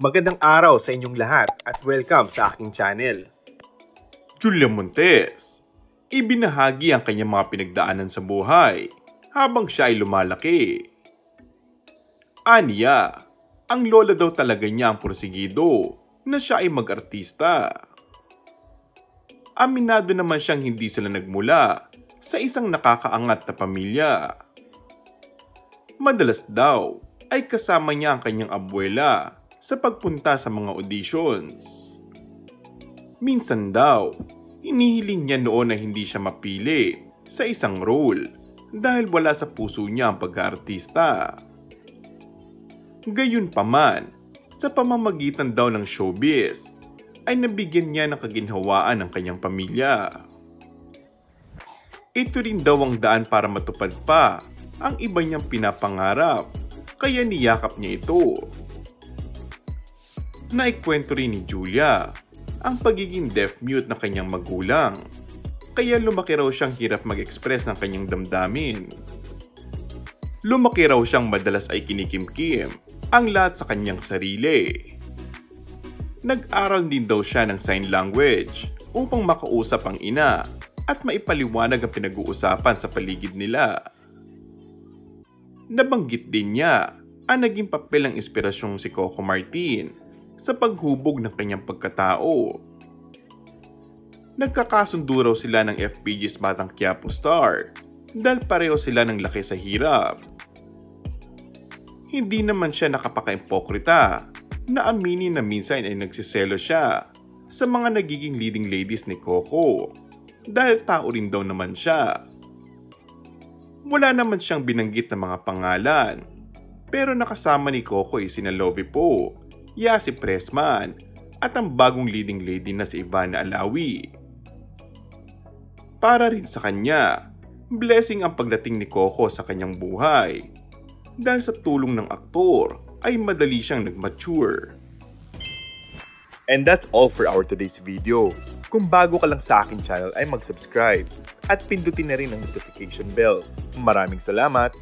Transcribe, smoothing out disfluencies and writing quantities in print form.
Magandang araw sa inyong lahat at welcome sa aking channel. Julia Montes, ibinahagi ang kanyang mga pinagdaanan sa buhay habang siya ay lumalaki. Aniya, ang lola daw talaga niya ang porsigido na siya ay mag-artista. Aminado naman siyang hindi sila nagmula sa isang nakakaangat na pamilya. Madalas daw ay kasama niya ang kanyang abuela sa pagpunta sa mga auditions. Minsan daw, hinihiling niya noon na hindi siya mapili sa isang role dahil wala sa puso niya ang pag-aartista. Gayunpaman, sa pamamagitan daw ng showbiz, ay nabigyan niya ng kaginhawaan ang kanyang pamilya. Ito rin daw ang daan para matupad pa ang iba niyang pinapangarap, kaya niyakap niya ito. Naikwento rin ni Julia ang pagiging deaf-mute na kanyang magulang, kaya lumaki raw siyang hirap mag-express ng kanyang damdamin. Lumaki raw siyang madalas ay kinikimkim ang lahat sa kanyang sarili. Nag-aral din daw siya ng sign language upang makausap ang ina at maipaliwanag ang pinag-uusapan sa paligid nila. Nabanggit din niya ang naging papel ng inspirasyong si Coco Martin sa paghubog ng kanyang pagkatao. Nagkakasundo raw sila ng FPG's Batang Quiapo star dahil pareho sila ng laki sa hirap. Hindi naman siya nakapaka-impokrita na aminin na minsan ay nagsiselo siya sa mga nagiging leading ladies ni Coco dahil tao rin daw naman siya. Wala naman siyang binanggit na mga pangalan, pero nakasama ni Coco ay sina Lovie Po, Yasi Pressman at ang bagong leading lady na si Ivana Alawi. Para rin sa kanya, blessing ang pagdating ni Coco sa kanyang buhay dahil sa tulong ng aktor ay madali siyang nag-mature. And that's all for our today's video. Kung bago ka lang sa aking channel ay mag-subscribe at pindutin na rin ang notification bell. Maraming salamat!